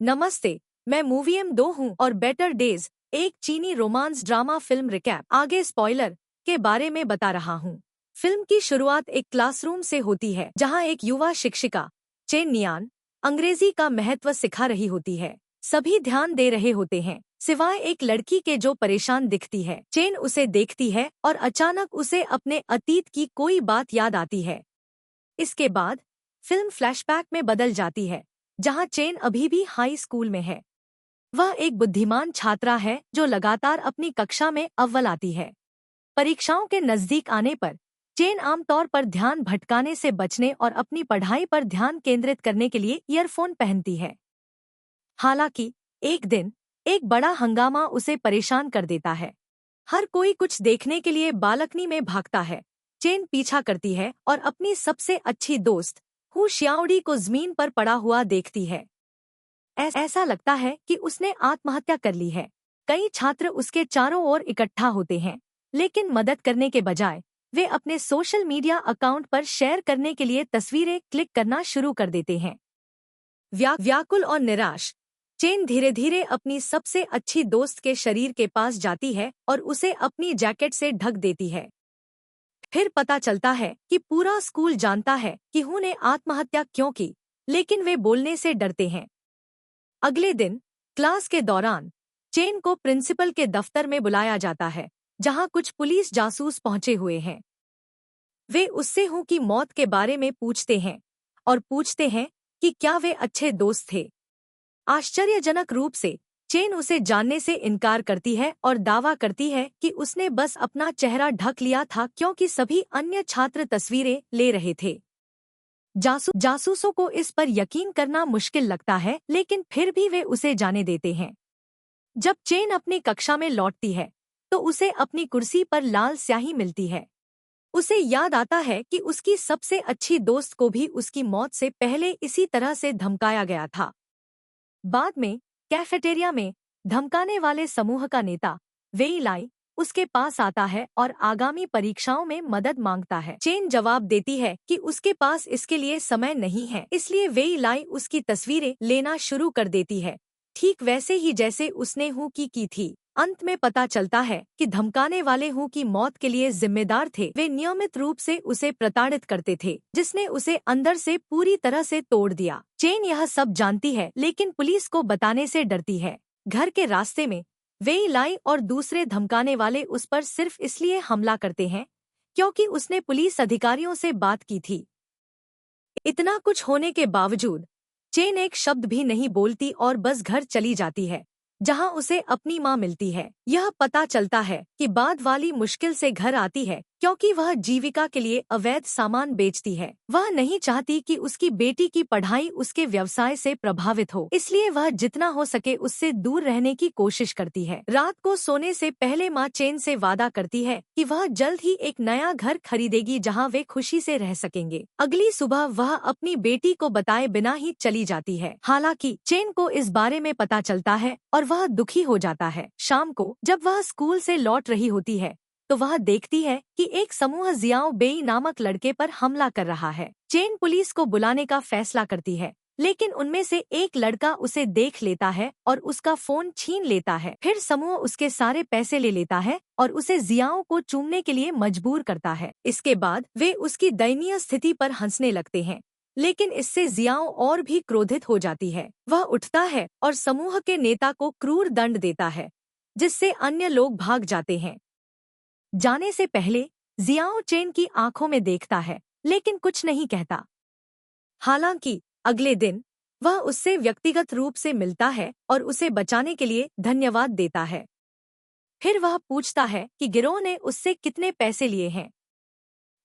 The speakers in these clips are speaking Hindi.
नमस्ते, मैं मूवीएम 2 हूँ और बेटर डेज एक चीनी रोमांस ड्रामा फिल्म रिकैप आगे स्पॉइलर के बारे में बता रहा हूँ। फिल्म की शुरुआत एक क्लासरूम से होती है जहाँ एक युवा शिक्षिका चेन नियान अंग्रेजी का महत्व सिखा रही होती है। सभी ध्यान दे रहे होते हैं सिवाय एक लड़की के जो परेशान दिखती है। चेन उसे देखती है और अचानक उसे अपने अतीत की कोई बात याद आती है। इसके बाद फिल्म फ्लैशबैक में बदल जाती है जहां चेन अभी भी हाई स्कूल में है। वह एक बुद्धिमान छात्रा है जो लगातार अपनी कक्षा में अव्वल आती है। परीक्षाओं के नजदीक आने पर चेन आमतौर पर ध्यान भटकाने से बचने और अपनी पढ़ाई पर ध्यान केंद्रित करने के लिए ईयरफोन पहनती है। हालांकि एक दिन एक बड़ा हंगामा उसे परेशान कर देता है। हर कोई कुछ देखने के लिए बालकनी में भागता है। चेन पीछा करती है और अपनी सबसे अच्छी दोस्त हु शियाओडी को जमीन पर पड़ा हुआ देखती है। ऐसा लगता है कि उसने आत्महत्या कर ली है। कई छात्र उसके चारों ओर इकट्ठा होते हैं, लेकिन मदद करने के बजाय वे अपने सोशल मीडिया अकाउंट पर शेयर करने के लिए तस्वीरें क्लिक करना शुरू कर देते हैं। व्याकुल और निराश चेन धीरे धीरे अपनी सबसे अच्छी दोस्त के शरीर के पास जाती है और उसे अपनी जैकेट से ढक देती है। फिर पता चलता है कि पूरा स्कूल जानता है कि हु ने आत्महत्या क्यों की, लेकिन वे बोलने से डरते हैं। अगले दिन क्लास के दौरान चेन को प्रिंसिपल के दफ्तर में बुलाया जाता है जहां कुछ पुलिस जासूस पहुंचे हुए हैं। वे उससे हु की मौत के बारे में पूछते हैं और पूछते हैं कि क्या वे अच्छे दोस्त थे। आश्चर्यजनक रूप से चेन उसे जानने से इनकार करती है और दावा करती है कि उसने बस अपना चेहरा ढक लिया था क्योंकि सभी अन्य छात्र तस्वीरें ले रहे थे। जासूसों को इस पर यकीन करना मुश्किल लगता है, लेकिन फिर भी वे उसे जाने देते हैं। जब चेन अपनी कक्षा में लौटती है तो उसे अपनी कुर्सी पर लाल स्याही मिलती है। उसे याद आता है कि उसकी सबसे अच्छी दोस्त को भी उसकी मौत से पहले इसी तरह से धमकाया गया था। बाद में कैफेटेरिया में धमकाने वाले समूह का नेता वेई लाई उसके पास आता है और आगामी परीक्षाओं में मदद मांगता है। चेन जवाब देती है कि उसके पास इसके लिए समय नहीं है, इसलिए वेई लाई उसकी तस्वीरें लेना शुरू कर देती है, ठीक वैसे ही जैसे उसने हु की थी। अंत में पता चलता है कि धमकाने वाले हु की मौत के लिए जिम्मेदार थे वे नियमित रूप से उसे प्रताड़ित करते थे, जिसने उसे अंदर से पूरी तरह से तोड़ दिया। चेन यह सब जानती है लेकिन पुलिस को बताने से डरती है। घर के रास्ते में वेई लाई और दूसरे धमकाने वाले उस पर सिर्फ इसलिए हमला करते हैं क्योंकि उसने पुलिस अधिकारियों से बात की थी। इतना कुछ होने के बावजूद चेन एक शब्द भी नहीं बोलती और बस घर चली जाती है जहां उसे अपनी मां मिलती है। यह पता चलता है कि बाद वाली मुश्किल से घर आती है क्योंकि वह जीविका के लिए अवैध सामान बेचती है। वह नहीं चाहती कि उसकी बेटी की पढ़ाई उसके व्यवसाय से प्रभावित हो, इसलिए वह जितना हो सके उससे दूर रहने की कोशिश करती है। रात को सोने से पहले मां चेन से वादा करती है कि वह जल्द ही एक नया घर खरीदेगी जहां वे खुशी से रह सकेंगे। अगली सुबह वह अपनी बेटी को बताए बिना ही चली जाती है। हालांकि चेन को इस बारे में पता चलता है और वह दुखी हो जाता है। शाम को जब वह स्कूल से लौट रही होती है तो वह देखती है कि एक समूह जियाओ बेई नामक लड़के पर हमला कर रहा है। चेन पुलिस को बुलाने का फैसला करती है, लेकिन उनमें से एक लड़का उसे देख लेता है और उसका फोन छीन लेता है। फिर समूह उसके सारे पैसे ले लेता है और उसे जियाओ को चूमने के लिए मजबूर करता है। इसके बाद वे उसकी दयनीय स्थिति पर हंसने लगते हैं, लेकिन इससे जियाओ और भी क्रोधित हो जाती है। वह उठता है और समूह के नेता को क्रूर दंड देता है, जिससे अन्य लोग भाग जाते हैं। जाने से पहले जियाओ चेन की आंखों में देखता है, लेकिन कुछ नहीं कहता। हालांकि अगले दिन वह उससे व्यक्तिगत रूप से मिलता है और उसे बचाने के लिए धन्यवाद देता है। फिर वह पूछता है कि गिरोह ने उससे कितने पैसे लिए हैं।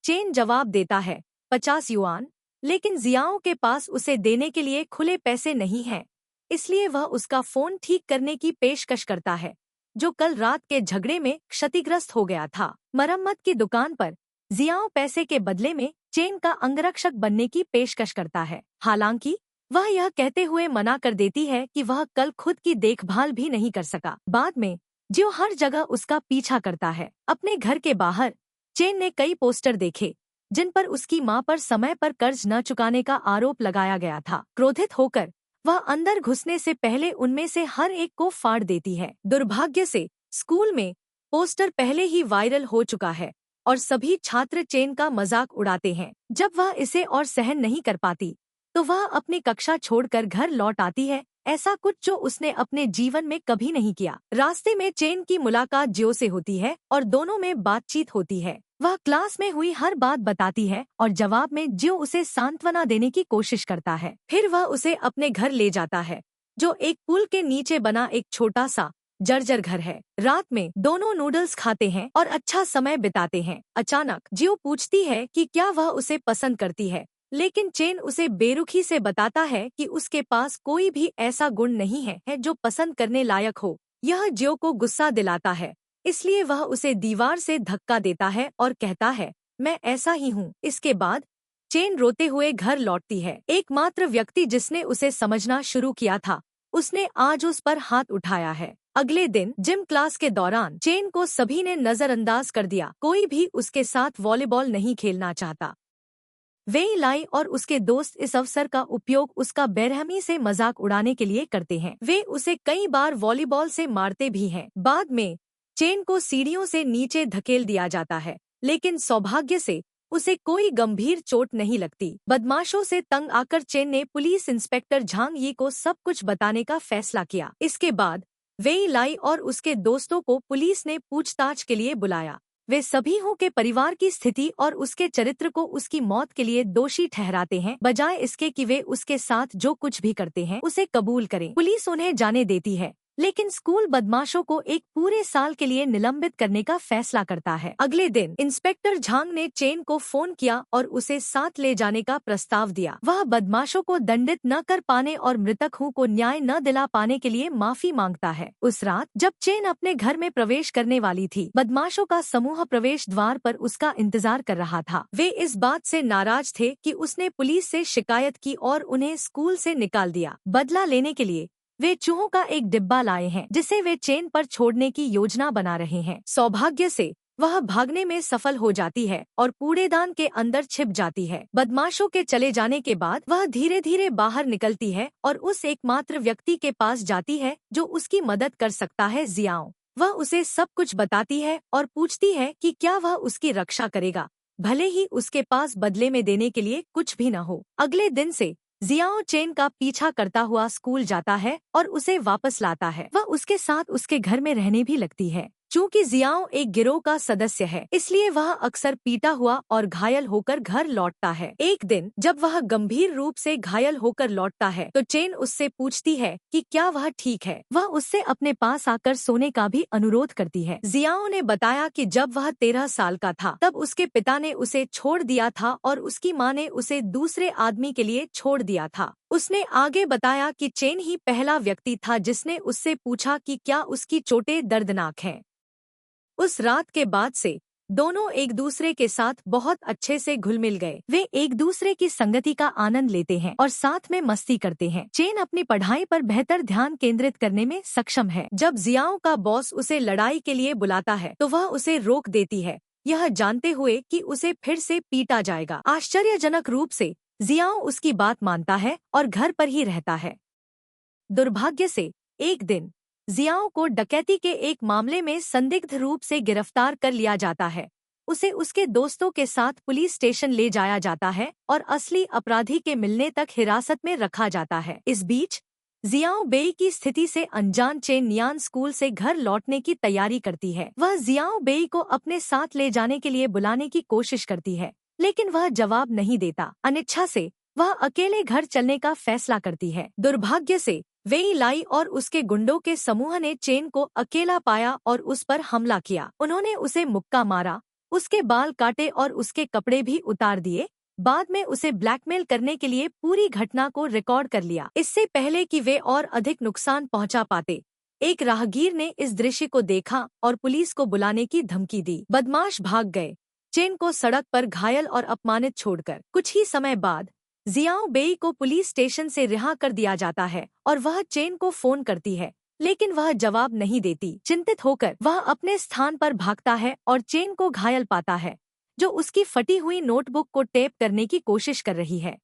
चेन जवाब देता है 50 युआन, लेकिन जियाओ के पास उसे देने के लिए खुले पैसे नहीं हैं, इसलिए वह उसका फोन ठीक करने की पेशकश करता है जो कल रात के झगड़े में क्षतिग्रस्त हो गया था। मरम्मत की दुकान पर जियाओ पैसे के बदले में चेन का अंगरक्षक बनने की पेशकश करता है। हालांकि वह यह कहते हुए मना कर देती है कि वह कल खुद की देखभाल भी नहीं कर सका। बाद में जो हर जगह उसका पीछा करता है। अपने घर के बाहर चेन ने कई पोस्टर देखे जिन पर उसकी मां पर समय पर कर्ज न चुकाने का आरोप लगाया गया था। क्रोधित होकर वह अंदर घुसने से पहले उनमें से हर एक को फाड़ देती है। दुर्भाग्य से स्कूल में पोस्टर पहले ही वायरल हो चुका है और सभी छात्र चेन का मजाक उड़ाते हैं। जब वह इसे और सहन नहीं कर पाती तो वह अपनी कक्षा छोड़कर घर लौट आती है, ऐसा कुछ जो उसने अपने जीवन में कभी नहीं किया। रास्ते में चेन की मुलाकात जियो से होती है और दोनों में बातचीत होती है। वह क्लास में हुई हर बात बताती है और जवाब में जियो उसे सांत्वना देने की कोशिश करता है। फिर वह उसे अपने घर ले जाता है, जो एक पुल के नीचे बना एक छोटा सा जर्जर घर है। रात में दोनों नूडल्स खाते हैं और अच्छा समय बिताते हैं। अचानक जियो पूछती है कि क्या वह उसे पसंद करती है, लेकिन चेन उसे बेरुखी से बताता है कि उसके पास कोई भी ऐसा गुण नहीं है जो पसंद करने लायक हो। यह जियो को गुस्सा दिलाता है, इसलिए वह उसे दीवार से धक्का देता है और कहता है, मैं ऐसा ही हूँ। इसके बाद चेन रोते हुए घर लौटती है। एकमात्र व्यक्ति जिसने उसे समझना शुरू किया था, उसने आज उस पर हाथ उठाया है। अगले दिन जिम क्लास के दौरान चेन को सभी ने नजरअंदाज कर दिया। कोई भी उसके साथ वॉलीबॉल नहीं खेलना चाहता। वेई लाई और उसके दोस्त इस अवसर का उपयोग उसका बेरहमी से मजाक उड़ाने के लिए करते हैं। वे उसे कई बार वॉलीबॉल से मारते भी हैं। बाद में चेन को सीढ़ियों से नीचे धकेल दिया जाता है, लेकिन सौभाग्य से उसे कोई गंभीर चोट नहीं लगती। बदमाशों से तंग आकर चेन ने पुलिस इंस्पेक्टर झांग यी को सब कुछ बताने का फैसला किया। इसके बाद वेई लाई और उसके दोस्तों को पुलिस ने पूछताछ के लिए बुलाया। वे सभी हो के परिवार की स्थिति और उसके चरित्र को उसकी मौत के लिए दोषी ठहराते हैं, बजाय इसके कि वे उसके साथ जो कुछ भी करते हैं उसे कबूल करें। पुलिस उन्हें जाने देती है, लेकिन स्कूल बदमाशों को एक पूरे साल के लिए निलंबित करने का फैसला करता है। अगले दिन इंस्पेक्टर झांग ने चेन को फोन किया और उसे साथ ले जाने का प्रस्ताव दिया। वह बदमाशों को दंडित न कर पाने और मृतक हूँ को न्याय न दिला पाने के लिए माफी मांगता है। उस रात जब चेन अपने घर में प्रवेश करने वाली थी, बदमाशों का समूह प्रवेश द्वार पर उसका इंतजार कर रहा था। वे इस बात से नाराज थे कि उसने पुलिस से शिकायत की और उन्हें स्कूल से निकाल दिया। बदला लेने के लिए वे चूहों का एक डिब्बा लाए हैं, जिसे वे चेन पर छोड़ने की योजना बना रहे हैं। सौभाग्य से वह भागने में सफल हो जाती है और कूड़ेदान के अंदर छिप जाती है। बदमाशों के चले जाने के बाद वह धीरे धीरे बाहर निकलती है और उस एकमात्र व्यक्ति के पास जाती है जो उसकी मदद कर सकता है, जियाओ। वह उसे सब कुछ बताती है और पूछती है कि क्या वह उसकी रक्षा करेगा, भले ही उसके पास बदले में देने के लिए कुछ भी न हो। अगले दिन से जियाओ चेन का पीछा करता हुआ स्कूल जाता है और उसे वापस लाता है। वह उसके साथ उसके घर में रहने भी लगती है। चूँकि जियाओ एक गिरोह का सदस्य है, इसलिए वह अक्सर पीटा हुआ और घायल होकर घर लौटता है। एक दिन जब वह गंभीर रूप से घायल होकर लौटता है तो चेन उससे पूछती है कि क्या वह ठीक है। वह उससे अपने पास आकर सोने का भी अनुरोध करती है। जियाओ ने बताया कि जब वह 13 साल का था तब उसके पिता ने उसे छोड़ दिया था और उसकी माँ ने उसे दूसरे आदमी के लिए छोड़ दिया था। उसने आगे बताया कि चेन ही पहला व्यक्ति था जिसने उससे पूछा कि क्या उसकी चोटें दर्दनाक हैं। उस रात के बाद से दोनों एक दूसरे के साथ बहुत अच्छे से घुल मिल गए। वे एक दूसरे की संगति का आनंद लेते हैं और साथ में मस्ती करते हैं। चेन अपनी पढ़ाई पर बेहतर ध्यान केंद्रित करने में सक्षम है। जब जियाओ का बॉस उसे लड़ाई के लिए बुलाता है तो वह उसे रोक देती है, यह जानते हुए कि उसे फिर से पीटा जाएगा। आश्चर्यजनक रूप से जियाओ उसकी बात मानता है और घर पर ही रहता है। दुर्भाग्य से एक दिन जियाओ को डकैती के एक मामले में संदिग्ध रूप से गिरफ्तार कर लिया जाता है। उसे उसके दोस्तों के साथ पुलिस स्टेशन ले जाया जाता है और असली अपराधी के मिलने तक हिरासत में रखा जाता है। इस बीच जियाओ बेई की स्थिति से अनजान चेन नियान स्कूल से घर लौटने की तैयारी करती है। वह जियाओ बेई को अपने साथ ले जाने के लिए बुलाने की कोशिश करती है, लेकिन वह जवाब नहीं देता। अनिच्छा से वह अकेले घर चलने का फैसला करती है। दुर्भाग्य से वेई लाई और उसके गुंडों के समूह ने चेन को अकेला पाया और उस पर हमला किया। उन्होंने उसे मुक्का मारा, उसके बाल काटे और उसके कपड़े भी उतार दिए। बाद में उसे ब्लैकमेल करने के लिए पूरी घटना को रिकॉर्ड कर लिया। इससे पहले कि वे और अधिक नुकसान पहुंचा पाते, एक राहगीर ने इस दृश्य को देखा और पुलिस को बुलाने की धमकी दी। बदमाश भाग गए, चेन को सड़क पर घायल और अपमानित छोड़कर। कुछ ही समय बाद जियाओ बेई को पुलिस स्टेशन से रिहा कर दिया जाता है और वह चेन को फोन करती है, लेकिन वह जवाब नहीं देती। चिंतित होकर वह अपने स्थान पर भागता है और चेन को घायल पाता है, जो उसकी फटी हुई नोटबुक को टेप करने की कोशिश कर रही है।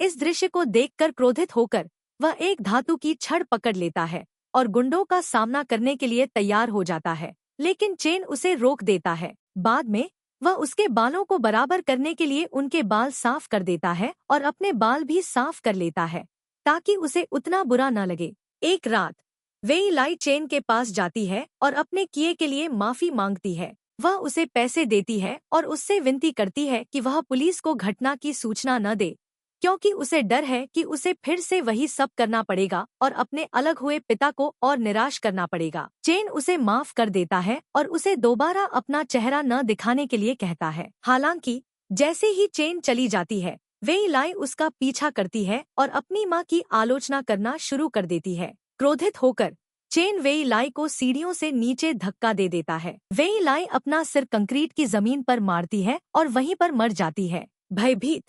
इस दृश्य को देखकर क्रोधित होकर वह एक धातु की छड़ पकड़ लेता है और गुंडों का सामना करने के लिए तैयार हो जाता है, लेकिन चेन उसे रोक देता है। बाद में वह उसके बालों को बराबर करने के लिए उनके बाल साफ कर देता है और अपने बाल भी साफ कर लेता है ताकि उसे उतना बुरा न लगे। एक रात वेई लाई चेन के पास जाती है और अपने किए के लिए माफी मांगती है। वह उसे पैसे देती है और उससे विनती करती है कि वह पुलिस को घटना की सूचना न दे, क्योंकि उसे डर है कि उसे फिर से वही सब करना पड़ेगा और अपने अलग हुए पिता को और निराश करना पड़ेगा। चेन उसे माफ कर देता है और उसे दोबारा अपना चेहरा न दिखाने के लिए कहता है। हालांकि जैसे ही चेन चली जाती है, वेई लाई उसका पीछा करती है और अपनी माँ की आलोचना करना शुरू कर देती है। क्रोधित होकर चेन वेई लाई को सीढ़ियों से नीचे धक्का दे देता है। वेई लाई अपना सिर कंक्रीट की जमीन पर मारती है और वहीं पर मर जाती है। भयभीत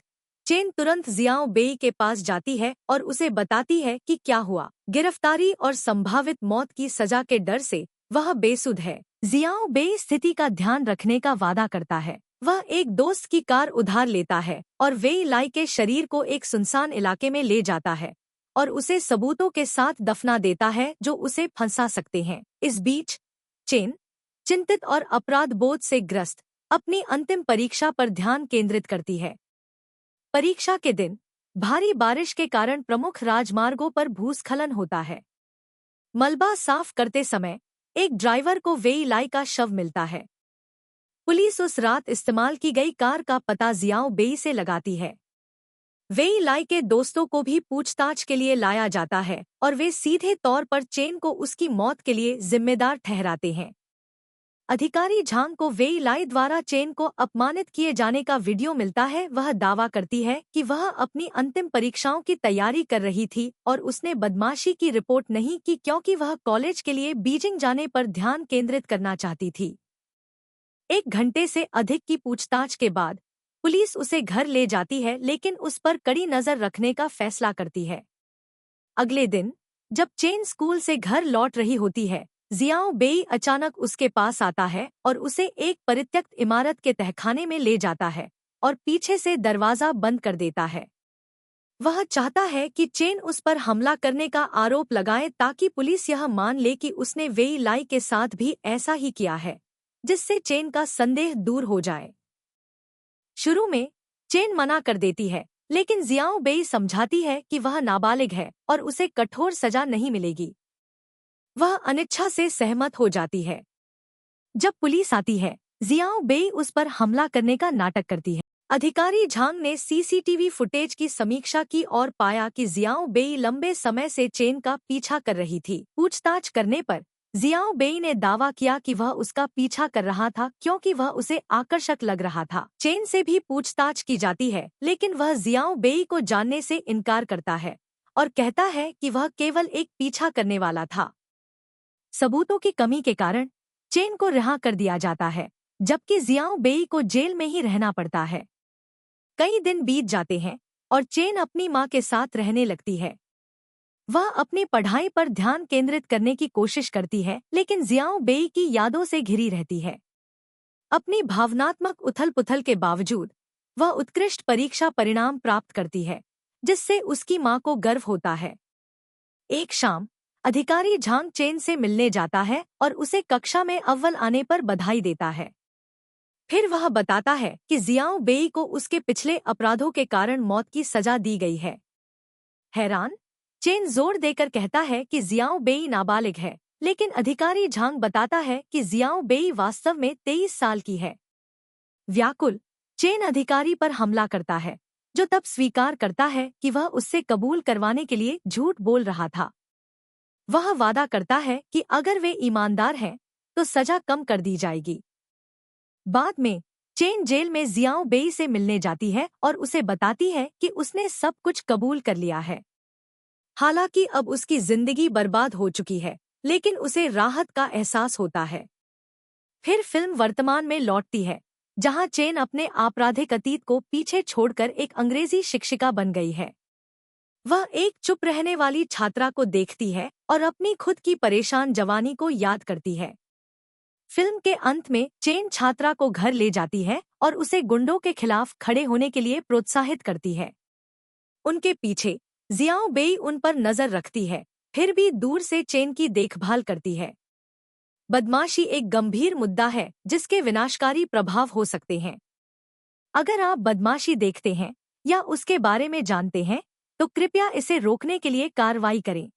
चेन तुरंत जियाओ बेई के पास जाती है और उसे बताती है कि क्या हुआ। गिरफ्तारी और संभावित मौत की सजा के डर से वह बेसुध है। जियाओ बेई स्थिति का ध्यान रखने का वादा करता है। वह एक दोस्त की कार उधार लेता है और वेई लाई के शरीर को एक सुनसान इलाके में ले जाता है और उसे सबूतों के साथ दफना देता है जो उसे फंसा सकते हैं। इस बीच चेन चिंतित और अपराध बोध से ग्रस्त अपनी अंतिम परीक्षा पर ध्यान केंद्रित करती है। परीक्षा के दिन भारी बारिश के कारण प्रमुख राजमार्गों पर भूस्खलन होता है। मलबा साफ करते समय एक ड्राइवर को वेई लाई का शव मिलता है। पुलिस उस रात इस्तेमाल की गई कार का पता जियाओ बेई से लगाती है। वेई लाई के दोस्तों को भी पूछताछ के लिए लाया जाता है और वे सीधे तौर पर चेन को उसकी मौत के लिए जिम्मेदार ठहराते हैं। अधिकारी झांग को वेई लाई द्वारा चेन को अपमानित किए जाने का वीडियो मिलता है। वह दावा करती है कि वह अपनी अंतिम परीक्षाओं की तैयारी कर रही थी और उसने बदमाशी की रिपोर्ट नहीं की क्योंकि वह कॉलेज के लिए बीजिंग जाने पर ध्यान केंद्रित करना चाहती थी। 1 घंटे से अधिक की पूछताछ के बाद पुलिस उसे घर ले जाती है, लेकिन उस पर कड़ी नजर रखने का फैसला करती है। अगले दिन जब चेन स्कूल से घर लौट रही होती है, जियाओ बेई अचानक उसके पास आता है और उसे एक परित्यक्त इमारत के तहखाने में ले जाता है और पीछे से दरवाजा बंद कर देता है। वह चाहता है कि चेन उस पर हमला करने का आरोप लगाए ताकि पुलिस यह मान ले कि उसने वेई लाई के साथ भी ऐसा ही किया है, जिससे चेन का संदेह दूर हो जाए। शुरू में चेन मना कर देती है, लेकिन जियाओ बेई समझाती है कि वह नाबालिग है और उसे कठोर सजा नहीं मिलेगी। वह अनिच्छा से सहमत हो जाती है। जब पुलिस आती है, जियाओ बेई उस पर हमला करने का नाटक करती है। अधिकारी झांग ने सीसीटीवी फुटेज की समीक्षा की और पाया कि जियाओ बेई लंबे समय से चेन का पीछा कर रही थी। पूछताछ करने पर जियाओ बेई ने दावा किया कि वह उसका पीछा कर रहा था क्योंकि वह उसे आकर्षक लग रहा था। चेन से भी पूछताछ की जाती है, लेकिन वह जियाओ बेई को जानने से इनकार करता है और कहता है कि वह केवल एक पीछा करने वाला था। सबूतों की कमी के कारण चेन को रिहा कर दिया जाता है, जबकि जियाओ बेई को जेल में ही रहना पड़ता है। कई दिन बीत जाते हैं और चेन अपनी मां के साथ रहने लगती है। वह अपनी पढ़ाई पर ध्यान केंद्रित करने की कोशिश करती है, लेकिन जियाओ बेई की यादों से घिरी रहती है। अपनी भावनात्मक उथल-पुथल के बावजूद वह उत्कृष्ट परीक्षा परिणाम प्राप्त करती है, जिससे उसकी मां को गर्व होता है। एक शाम अधिकारी झांग चेन से मिलने जाता है और उसे कक्षा में अव्वल आने पर बधाई देता है। फिर वह बताता है कि जियाओ बेई को उसके पिछले अपराधों के कारण मौत की सजा दी गई है। हैरान चेन जोर देकर कहता है कि जियाओ बेई नाबालिग है, लेकिन अधिकारी झांग बताता है कि जियाओ बेई वास्तव में 23 साल की है। व्याकुल चेन अधिकारी पर हमला करता है, जो तब स्वीकार करता है कि वह उससे कबूल करवाने के लिए झूठ बोल रहा था। वह वादा करता है कि अगर वे ईमानदार हैं तो सजा कम कर दी जाएगी। बाद में चेन जेल में जियाओ बेई से मिलने जाती है और उसे बताती है कि उसने सब कुछ कबूल कर लिया है। हालांकि अब उसकी जिंदगी बर्बाद हो चुकी है, लेकिन उसे राहत का एहसास होता है। फिर फिल्म वर्तमान में लौटती है, जहां चेन अपने आपराधिक अतीत को पीछे छोड़कर एक अंग्रेजी शिक्षिका बन गई है। वह एक चुप रहने वाली छात्रा को देखती है और अपनी खुद की परेशान जवानी को याद करती है। फिल्म के अंत में चेन छात्रा को घर ले जाती है और उसे गुंडों के खिलाफ खड़े होने के लिए प्रोत्साहित करती है। उनके पीछे जियाओ बेई उन पर नजर रखती है, फिर भी दूर से चेन की देखभाल करती है। बदमाशी एक गंभीर मुद्दा है जिसके विनाशकारी प्रभाव हो सकते हैं। अगर आप बदमाशी देखते हैं या उसके बारे में जानते हैं तो कृपया इसे रोकने के लिए कार्रवाई करें।